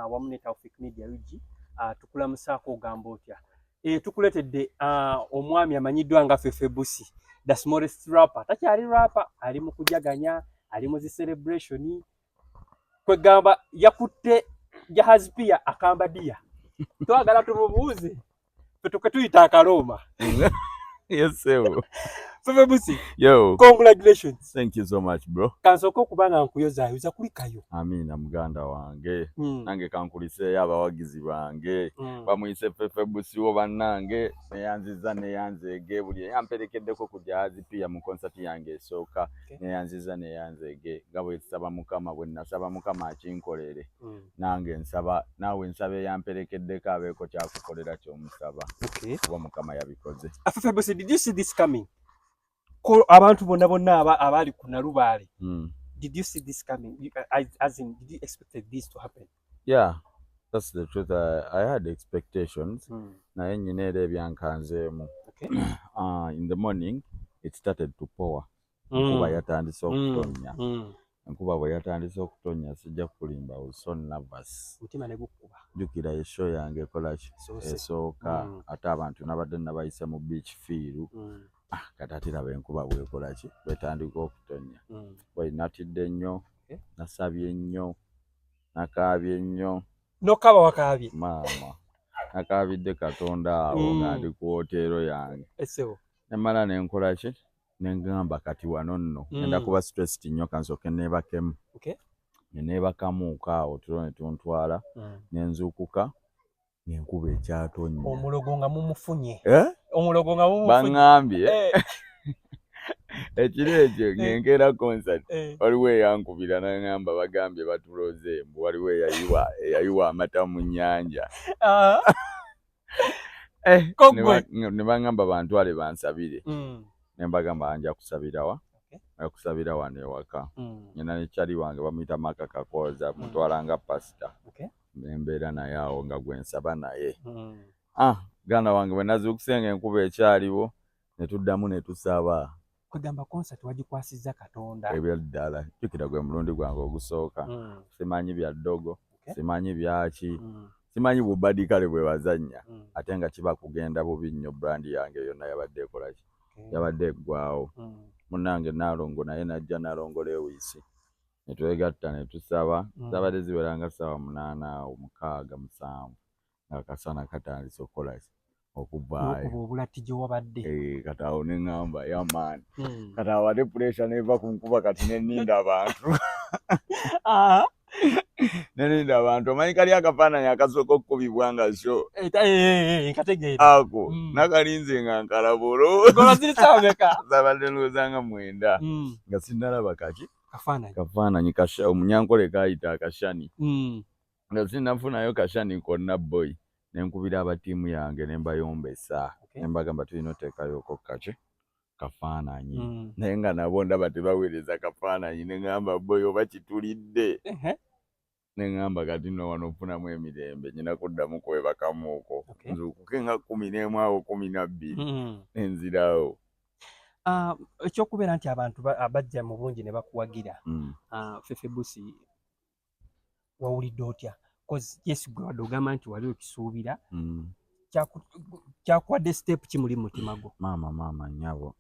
wamu ne Taufik Media Wigi tukulamusaako ogamba otya. Tukuletedde omwami amanyiddwa nga Fefebusi, the smallest rapper. Takyali rapper, ali mu kujaganya, ali mu zi celebration. Kwegamba yakutte jahazi pia akambadiya. Twagala tumubuuze. Tuyita akaloma. Yes, sir. Fefebusi. Yo. Congratulations. Thank you so much, bro. Kansoko kubanga nkuyoza kulikayo. Amina muganda wange. Nange kankulise y'abawagizi bange. Bamuyise Fefebusi wo bannange neyanzege buli yamperekeddeko ku jahazi pia mu concert yange esooka. Neyanzege gabo ekisaba mukama bwe nasaba mukama akinkolere. Nange nsaba nawe nsabe yamperekeddeko abeeko kyakukolera ky'omusaba. Okay. Kuba mukama yabikoze. Fefebusi, did you see this coming? Ko abantu bonna abali ku Nalubaale. Did you see this coming? As in, did you expect this to happen? Yeah, that's the truth. I had expectations. Naye nyinere ebyankanzeemu. Okay. In the morning, it started to pour. Nkuba yatandise okutonya. Nkuba bwe yatandise okutonya sijja kulimba. I was so nervous. Mutima ne gukuba. Jukira eshow yange kolaki esooka ate abantu nabadde nabayise mu beach feel. Katatira benkuba bwekolaki betandika okutonya. Bwe natidde nnyo, nasabye nnyo, nakaabye nnyo. Nokaba wakaabye. Mama. Nakaabidde Katonda awo nga ndi ku hoteero yange. Esebo. Nemala nenkolaki nengamba kati wano nno. Enda kuba stressed nnyo kansoke neebakemu. Okay. Neebakamuuka awo tulo ne tuntwala. Nenzuukuka. Nenkuba ekyatonya. Omulogo nga mumufunye. Omulogo nga mumufunye. Bangambye. Ekiro ekyo ngenkera concert. Waliwo eyankubira n'angamba bagambye batuloze mbu waliwo eyayiwa amata mu nnyanja. Ne bangamba bantwale bansabire. Ne mbagamba nja kusabira wa? Kusabira wano ewaka. Nyina ne kyali wange bamuyita Maka Kakoza mutwala nga pastor. Nembeera naye awo nga gwensaba naye. Ganda wange bwe nazuukusenga enkuba ekyaliwo ne tuddamu ne tusaba. Kwegamba concert wagikwasizza Katonda. Ebyaddala jjukira gwe mulundi gwange ogusooka. Simanyi bya ddogo, simanyi byaki, simanyi bubadi kale bwe bazannya. Ate nga kiba kugenda bubi nnyo brand yange yonna yabadde ekolaki. Yabadde eggwawo. Munnange Nalongo naye najja Nalongo Lewisi. Ne twegatta ne tusaba. Zabadde ziweranga 8, 6, 7. Akasana katandise okukolaki. Okubaayo. Obulati gye wabadde. Katawo ne ngamba yaman. Katawo ate pressure neva ku nkuba kati neninda abantu. Neninda abantu. Omanyi kali akafaananyi akasooka okukubibwa nga show. Nkategeera. Ako. Nakalinze nga nkalabolo. Gola ziri sabeka. Zabadde nlozanga 9. Nga sinnalaba kaki. Kafaananyi kasha omunyankole kaayita akashani. Nga sinnafunayo kashani konna boy. Nenkubira abatiimu yange nembayombesa. Nembagamba tulina oteekayoko kaki kafaananyi. Naye nga nabo ndaba tebaweereza kafaananyi nengamba boy oba kitulidde. Nengamba kati nno wano ofunamu emirembe nyina kuddamu kwebakamuuko. Nzuukuke nga 11 awo 12. Nenzirawo. Ekyokubeera nti abantu abajja mu bungi ne bakuwagira. Fefebusi wawulidde otya? Because yes gwe wadde ogamba nti wali okisuubira. Kyakuwadde step kimuli mu mutima gwo? Maama nnyabo.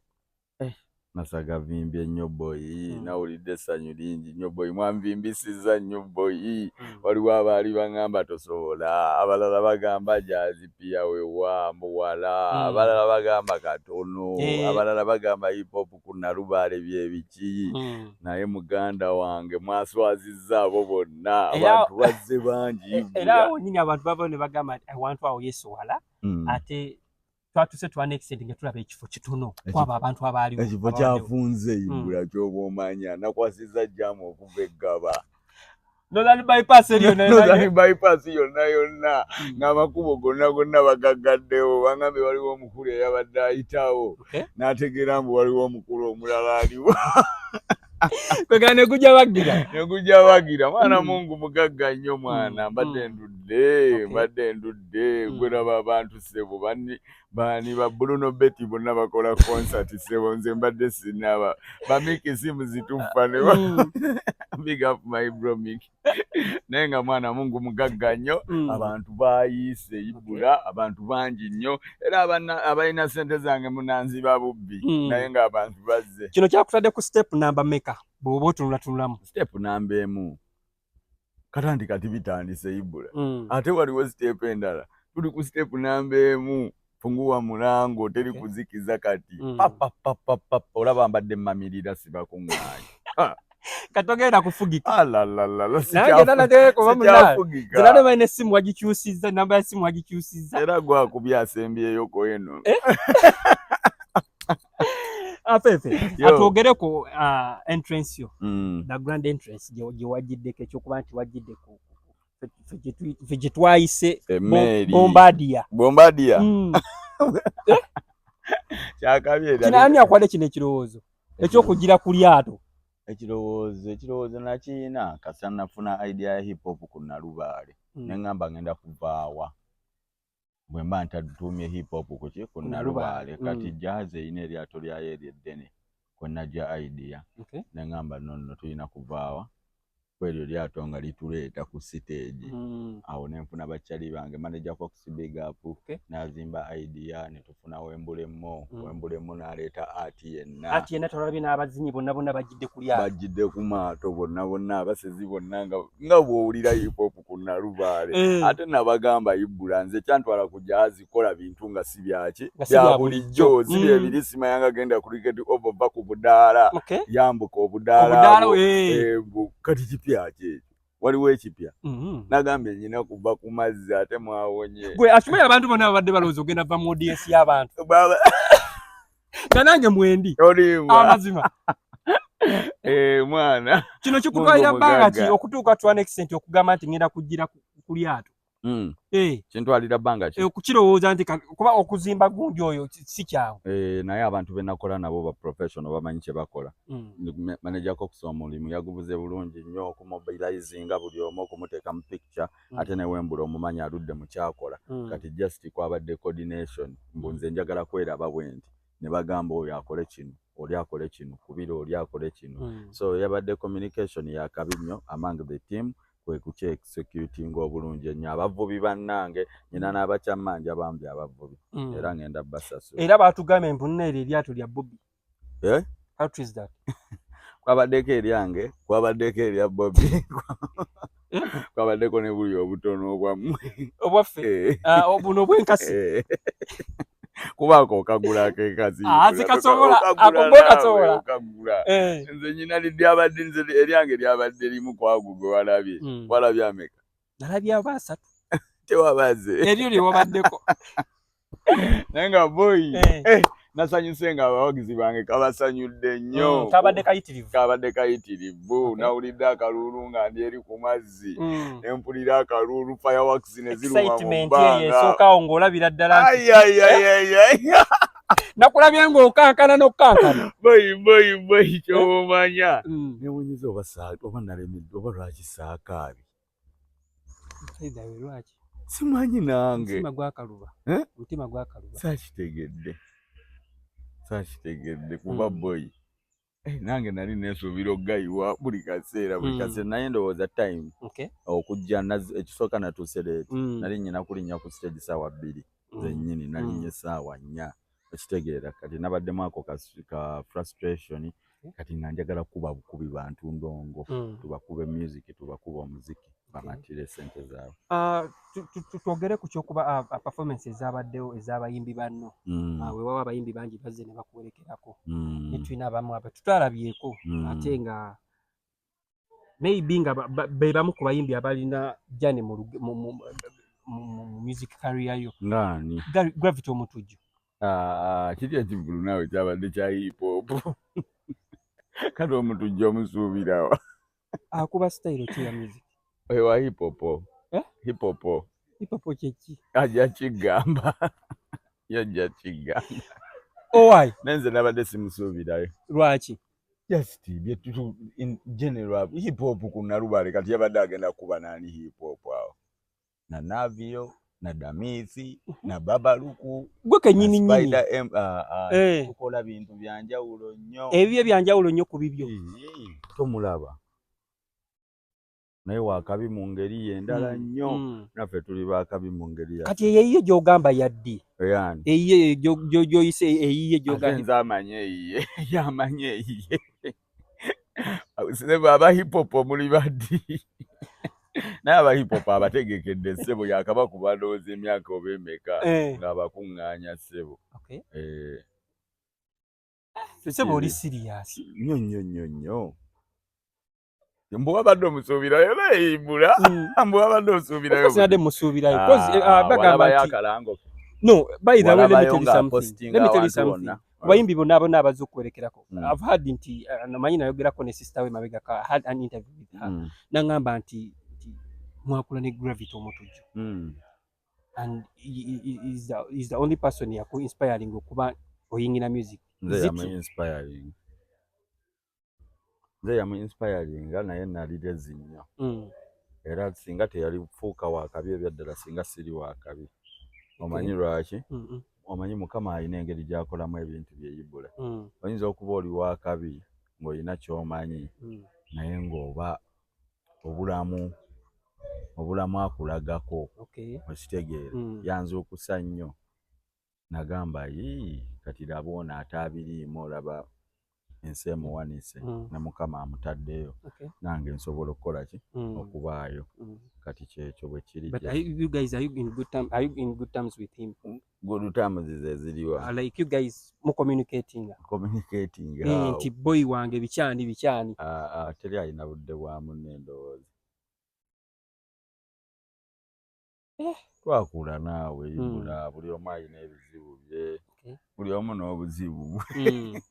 Nasaga vimbye nnyo boy. Nawulidde essanyu lingi nnyo boy. Mwamvimbisizza nnyo boy. Waliwo abaali bangamba tosobola. Abalala bagamba jazz pia wewa muwala. Abalala bagamba katono. Abalala bagamba hip hop ku Nalubaale byebiki. Naye muganda wange mwaswazizza abo bonna. Abantu bazze bangi. Era awo nyini abantu baba ne bagamba nti awantu awo yesuwala. Ate twatuse twa next nga tulaba ekifo kitono kwaba abantu abaaliwo. Ekifo kyafunze ibula ky'oba omanya nakwasizza jamu okuva eggaba. Northern bypass yonna yonna ng'amakubo gonna bagaggaddewo. Bangambe waliwo omukulu eyabadde ayitawo n'ategeera mbu waliwo omukulu omulala aliwo. Kwegana negujja bagira mwana Mungu mugagga nnyo mwana mbadde ndudde. ndudde gweraba abantu sebo bani ba Bruno Betty bonna bakola concert sebo nze mbadde sinaba bamiki simu zitufa ne big up my bro Mickey nenga mwana Mungu mugagga nnyo abantu bayise ibula abantu bangi nnyo era abalina sente zange munanzi babubbi naye nga abantu bazze kino kyakutadde ku step number meka bwoba otunulamu step number emu kati bitandise ibula ate waliwo step endala tuli ku step number emu fungua mulango teri kuzikiza kati papa olaba mbadde mamirira sibakuŋŋaanya katogenda kufugika alalala zirade baina essimu wagikyusizza namba ya ssimu wagikyusizza era gwakubya asembyeyoko eno Fefe atwogereko entrance yo the grand entrance gye wagiddeko ekyokuba nti wagidde ku gye twayise Bombardier kyakabye kinani akwade kino ekirowoozo ekyokugira ku lyato ekirowoozo nakiina kasita nafuna idea ya hip hop ku Nalubaale neŋŋamba ngenda kuvaawa bwe mba ntatutumye hip hop ku Nalubaale kati jazz eyina eryato lyayo eryeddene kwe najja idea neŋŋamba nonno tulina kuvaawa kwelyo lyato nga lituleeta ku stage awo nenfuna bakyali bange manager Fox big up nazimba idea netufuna wembulemo naleeta ati yenna tolabye n'abazinyi bonna bajjidde ku lyato bajjidde ku maato bonna abasezi bonna nga bw'owulira hip hop ku Nalubaale ate nabagamba ibula nze kyantwala ku jazz kola bintu nga si byaki bya bulijjo ziri ebiri simayanga genda cricket over ku budaala yambuka obudaala kati kipya kye waliwo ekipya nagambye nyina kuva ku mazzi ate mwawonye gwe akimanya abantu bonna babadde balowooza ogenda va mu audience y'abantu kanange mwendi amazima mwana kino kikutwalira bbanga ki okutuuka to an extent okugamba nti ngenda kugira ku lyato kintwalira bbanga ki kukirowooza nti kuba okuzimba gundi oyo si kyangu naye abantu benakola nabo ba professional bamanyi kye bakola manager Cox omulimu yagubuze bulungi nnyo okumobilizinga buli omu okumuteeka mu picture ate ne Wembula omumanyi aludde mu kyakola kati just kwabadde coordination mbunze njagala kweraba bwendi ne bagamba oyo akole kino oli akole kino kubira oli akole kino so yabadde communication yakabi nnyo among the team kwe kuche executing obulungi nnyo abavubi bannange nyina n'abakyamanja bambi abavubi era ngenda basasu era batugamba empunere eryato lya Bobby how is that kwabaddeko eryange kwabaddeko erya Bobby kwabaddeko ne buli obutono obwammwe obwaffe obuno obwenkasi kubako okagula akekazi zikasobola akasobola okagula nze nyina lidyabadde nze eryange lyabadde limu kwagugo walabye ameka nalabye abasatu tewabaze eryo lyewabaddeko naye nga boy nasanyuse nga abawagizi bange kabasanyudde nnyo kabadde kayitirivu nawulidde akalulu nga ndi eri ku mazzi nempulira akalulu fireworks ne ziruma mu bbanga esookawo ng'olabira ddala nakulabye ng'okankana n'okukankana boyi kyomanya newunyiza oba nalemedde oba lwaki saakaabi simanyi nange omutima gwakaluba sakitegedde kuba boyi nange nali nesuubira ogayiwa buli kaseera naye ndowooza time okujja ekisooka natuuse leeti nali nyina kulinnya ku stage ssaawa 2 zennyini nalinnya essaawa 4 okitegeera kati nabaddemu ako ka frustration kati nga njagala kuba bukubi bantu ndongo tubakube music tubakuba omuziki bamatire sente zaabwe twogere ku kyokuba performance ezabaddewo ez'abayimbi banno wewawa abayimbi bangi bazze ne bakuwerekerako netulina abamu abo tutalabyeko ate nga maybe nga be bamu ku bayimbi abalina jane mu music career yo ngani Gravity Omutujju kiri ekivulu naawe kyabadde kya hip hop kati Omutujju omusuubirawa akuba style ki ya music ewa hip hop hip hop kyeki ajja kigamba yajja kigamba why nenze nabadde simusuubirayo lwaki just byetutu in general hip hop ku Nalubaale kati yabadde agenda kuba nani hip hop awo na Navio na Damisi na Babaluku gwe kenyini nyini tukola bintu byanjawulo nnyo ebyo byanjawulo nnyo ku bibyo tomulaba naye wakabi mu ngeri endala nnyo naffe tuli bakabi mu ngeri kati eyiye gy'ogamba yaddi yani eyiye gy'oyise eyiye gy'ogamba amanye eyiye yamanye eyiye sebo aba hip hop muli baddi naye aba hip hop abategekedde ssebo yakaba kubalooza emyaka oba emeka ng'abakuŋŋaanya ssebo ssebo oli serious nnyo mbu wabadde omusuubirayo nayeyimbula mbu wabadde osuubirayo sinadde musuubirayo bagamba nti no by the way let me tell you something bayimbi bonna abonna abaze okwerekerako I've had nti namanyi nayogerako ne sister we mabegaka had an interview with her nangamba nti mwakula ne Gravity omutujju and is the only person yaku inspiring okuba oyingina music nze yamu inspiring naye nalirezi nnyo era singa teyali fuuka wakabi ebyaddala singa siri wakabi omanyi lwaki omanyi Mukama alina engeri gy'akolamu ebintu byeyibula oyinza okuba oli wakabi ng'olina ky'omanyi naye ng'oba obulamu akulagako okitegeera yanzuukusa nnyo nagamba kati laba ono ataabiriimu olaba ensi emuwanise ne Mukama amutaddeyo nange nsobola okukola ki okubaayo kati kyekyo bwe kiri. But are you guys in good terms? Are you in good terms with him? Good terms ziriwa. Like you guys more communicating nti boy wange bikyani teri alina budde bwa munne ndowooza twakula naawe yibula buli omu alina ebizibu bye buli omu n'obuzibu bwe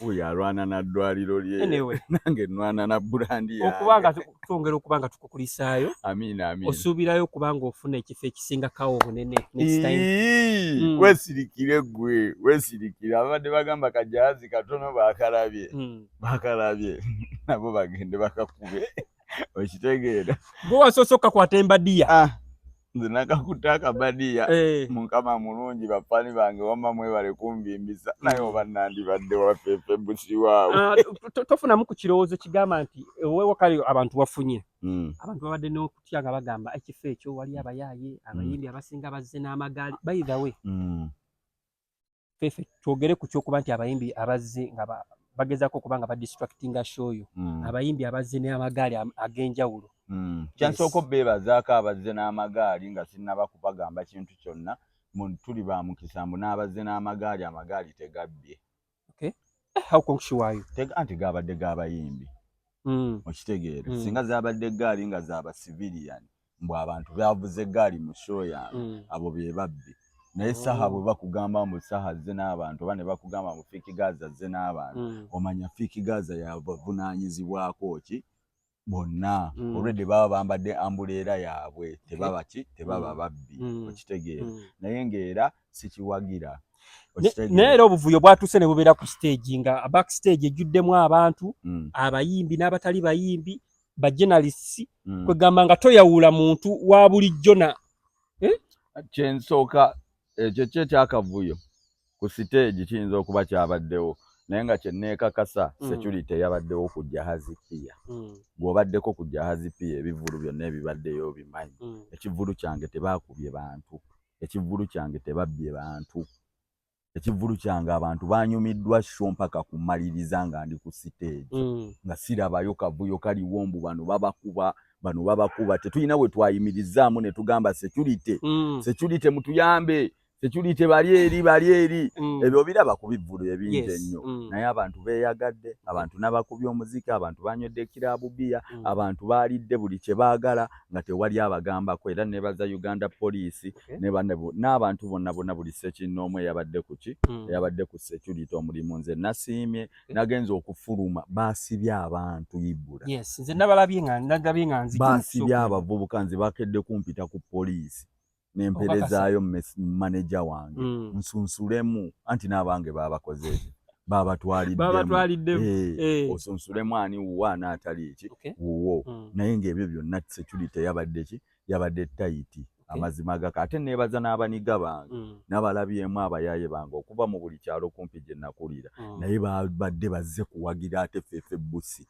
uyo alwana na ddwaliro lye nange nnwana na burandi yange okubanga twongera okubanga tukukulisaayo amina osuubirayo okubanga ofuna ekifo ekisinga-kawo obunene next time weesirikire gwe weesirikire abadde bagamba kajahazi katono bakalabye nabo bagende bakakube okitegeera gwe wasoose okakwata embadiya nze nakakutte akabadiya Mukama mulungi bafani bange wamma mwebale kumbimbisa naye oba nandibadde wafeefe busi waabwe tofunamu ku kirowoozo kigamba nti ewewakali abantu wafunye abantu babadde n'okutya nga bagamba ekifo ekyo wali abayaaye abayimbi abasinga bazze n'amagaali by the way feefe twogere ku kyokuba nti abayimbi abazze nga bagezaako okuba nga badistractinga show yo abayimbi abazze n'amagaali ag'enjawulo kyansooka beebazaako abazze n'amagaali nga sinnaba kubagamba kintu kyonna tuli ba mukisa mbu n'abazze n'amagaali amagaali tegabbye how conscious anti gaabadde g'abayimbi okitegeera singa zaabadde eggaali nga zaaba civilian mbu abantu bavuze eggaali mu show yange abo be babbi naye saha bwe bakugamba mbu saha azze n'abantu oba ne bakugamba mbu Fiiki Gaza azze n'abantu omanya Fiiki Gaza yabavunaanyizibwako ki bonna olwedde baba bambadde ambuleera yaabwe tebaba babbi okitegeera naye ng'era sikiwagira naye era obuvuyo bwatuuse ne bubeera ku stage nga backstage ejjuddemu abantu abayimbi n'abatali bayimbi bajournalists kwegamba nga toyawula muntu wa bulijjo na kyensooka ekyo kyakavuyo ku stage kiyinza okuba kyabaddewo naye nga kyenneekakasa security yabaddewo ku jahazi piya gw'obaddeko ku jahazi piya ebivulu byonna ebibaddeyo bimanyi ekivulu kyange tebaakubye bantu ekivulu kyange tebabbye bantu ekivulu kyange abantu banyumiddwa sho mpaka kumaliriza nga ndi ku stage nga sirabayo kavuyo kaliwo mbu bano babakuba tetulina bwe twayimirizaamu ne tugamba security mutuyambe security bali eri ebyo biraba ku bivulu ebingi ennyo naye abantu beeyagadde abantu n'abakubye omuziki abantu banywedde kiraabu bbiya abantu baalidde buli kye baagala nga tewali abagambako era nebaza Uganda Police n'abantu bonna buli ssekinnoomu eyabadde ku security omulimu nze nasiimye nagenza okufuluma baasibye abantu Ibula nze nalabye nga nzija baasibye abavubuka nze bakedde kumpita ku poliisi nemperezaayo manager wange nsunsulemu anti n'abange babakoze ekyo babatwaliddemu osunsulemu ani wuwo anaatali eki wuwo naye ng'ebyo byonna security yabadde tight amazima gaka ate nebaza n'abaniga bange n'abalabyemu abayaye bange okuva mu buli kyalo kumpi gye nakulira naye badde bazze kuwagira ate Ffeeffe Bussi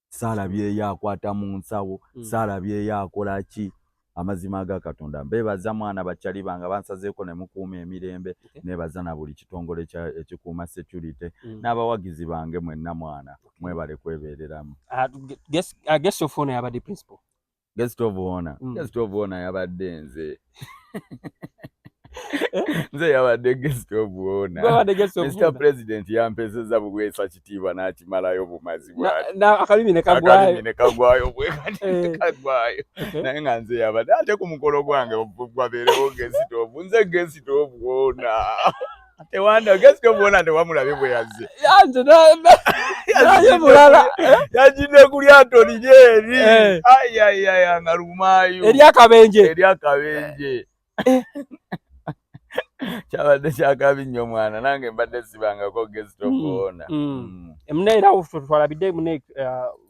saalabyeyo akwata mu nsawo saalabyeyo akola ki amazima ga Katonda mbebaza mwana bakyali bange bansazeeko ne mukuuma emirembe nebaza na buli kitongole ekikuuma security n'abawagizi bange mwenna mwana mwebale kwebeereramu. Guest of honor yabadde principal. Guest of honor yabadde nze. Nze yabadde guest of honor. Mr. President yampezeza bugwesa kitiibwa n'akimalayo bumazi bwati. Akalimi ne kagwayo bwe kati kagwayo. Naye nga nze yabadde ate ku mukolo gwange gwabeerewo guest of nze guest of honor. Tewanda guest of honor tewamulabye bwe yazze. Yanze naye mulala. Yajidde ku lyato lijeeri. Ay ngalumayo. Eryakabenje. Kyabadde kyakabi nnyo mwana nange mbadde sibangako guest of honor. Mune twalabidde mune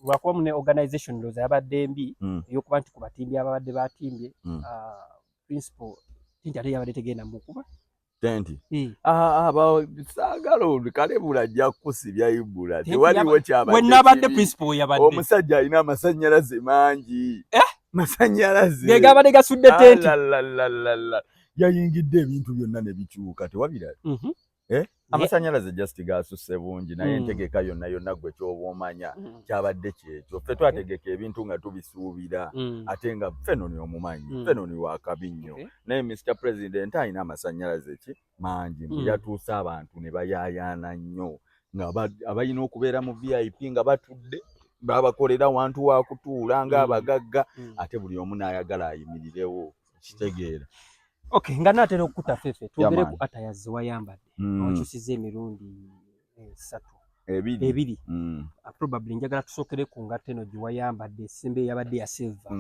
lwakuba mune organization ndoza yabadde mbi yokuba nti ku batimbi ababadde batimbye principal tinti ate yabadde tegenda mukuba tenti saagala kalebula ajja kusibya ibula tewaliwo kyabadde wenabadde principal yabadde omusajja alina amasannyalaze mangi masannyalaze gegabadde gasudde tenti yayingidde ebintu byonna ne bikyuka tewabira amasannyalaze just gasusse bungi naye entegeka yonna gwe kyoba omanya kyabadde kyekyo ffe twategeka ebintu nga tubisuubira ate nga ffe noni omumanyi ffe noni wakabi nnyo naye Mr. President alina amasannyalaze ki mangi yatuusa abantu ne bayaayaana nnyo nga abalina okubeera mu VIP nga batudde babakolera wantu wa kutuula ng'abagagga ate buli omu n'ayagala ayimirirewo kitegeera. Okay, nga natera okukuta Ffeeffe twogere ku attires wayambadde okyusiza emirundi 2 probably njagala tusookere ku ngatte eno gye wayambadde esembe yabadde ya silver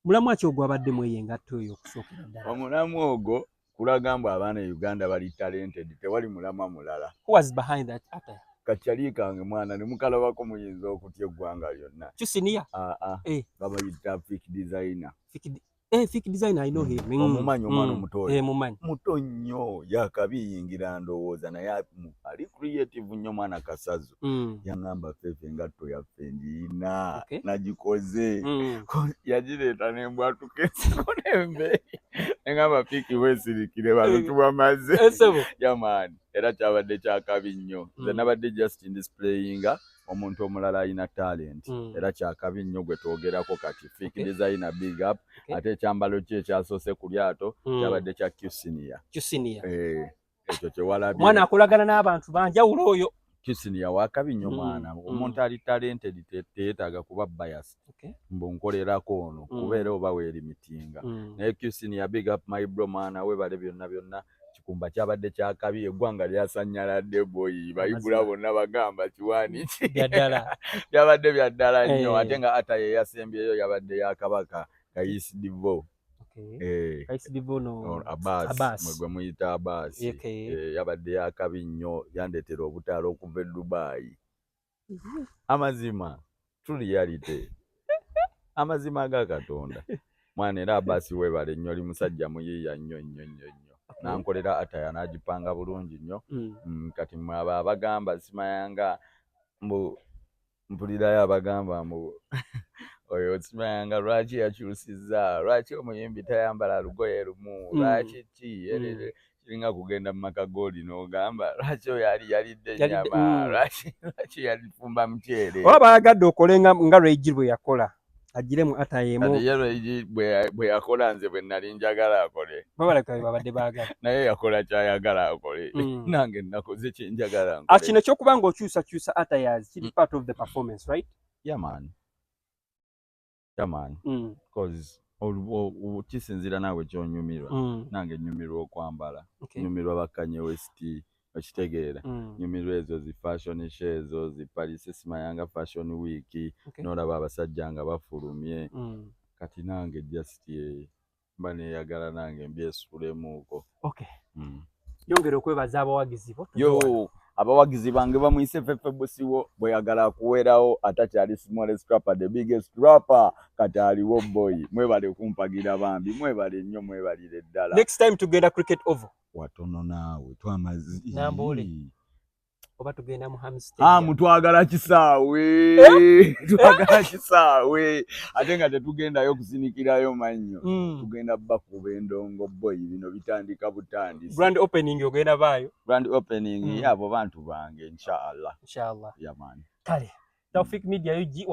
mulamu ki ogwo abadde mu eyo engatte oyo okusookera ddala? Omulamu ogwo kulaga mbu abaana Uganda bali talented tewali mulama mulala. Who was behind that attire? Kakyali kange mwana ne mukalabako muyinza okutya eggwanga lyonna. Kyusinia? Babayita Fik Designer. Fik Designer I know him. Omumanyi omwana omutoyo. Mumanyi. Muto nnyo yakabiyingira ndowooza naye ali creative nnyo mwana kasazo. Yangamba Ffeeffe engatto yaffe ndiina nagikoze. Yagireeta nembwatuka ensiko n'embe. Engamba Fik weesirikire bano tubamaze. Yamaani era kyabadde kyakabi nnyo. Nze nabadde just displayinga omuntu omulala alina talent era kyakabi nnyo gwe twogerako kati Fik Designer big up ate ekyambalo kye ekyasoose ku lyato kyabadde kya Kyusinia. Ekyo kyewalabye mwana akolagana n'abantu banjawulo oyo. Kyusinia wakabi nnyo mwana omuntu ali talented teyeetaaga kuba biased mbu nkolerako ono kubeera oba weerimitinga naye Kyusinia big up my bro mwana webale byonna kikumba kyabadde kyakabi eggwanga lyasanyaladde boyi bayibula bonna bagamba kiwani byabadde bya ddala nnyo ate nga ataye yasembyeyo yabadde ya Kabaka Kayisi Divo. Kayisi Divo no Abbas mwe gwe muyita Abbas yabadde yakabi nnyo yandetera obutaala okuva e Dubai. Amazima true reality amazima ga Katonda mwana era Abbas webale nnyo oli musajja muyiiya nnyo nankolera ataya n'agipanga bulungi nnyo kati mwaba abagamba simayanga mbu mpulirayo abagamba mbu oyo simayanga lwaki yakyusiza lwaki omuyimbi tayambala lugoye lumu lwaki kiringa kugenda mu maka g'oli n'ogamba lwaki oyo yalidde ennyama lwaki yalifumba muceere oba bayagadde okole nga Reggie bwe yakola agiremu atayemu bwe yakola nze bwe nali njagala akole babadde baagala naye yakola kyayagala akole nange nakoze kyenjagala nkole. Kino ekyokuba ng'okyusa attires kiri part of the performance right? Yeah man because kisinzira naawe kyonyumirwa nange nyumirwa okwambala nyumirwa bakanye West okitegeera nyumirwa ezo zi fashion show ezo zi Paris simayanga fashion week n'olaba abasajja nga bafulumye kati nange just mba neeyagala nange mbyesulemuuko. Yongera okwebaza abawagizi bo abawagizi bange bamuyise Fefebusiwo bwe yagala kuwerawo atakyali smallest rapper the biggest rapper kati aliwo boy mwebale kumpagira bambi mwebale nnyo mwebalire ddala next time tugenda cricket over watono naawe twamazi Nambole oba tugenda mu Hamstad mutwagala kisaawe twagala kisaawe ate nga tetugendayo kusinikirayo mannyo tugenda bakuba endongo boy bino bitandika butandisi grand opening ogenda baayo grand opening yabo bantu bange inshallah inshallah yeah man kale Taufik Media UG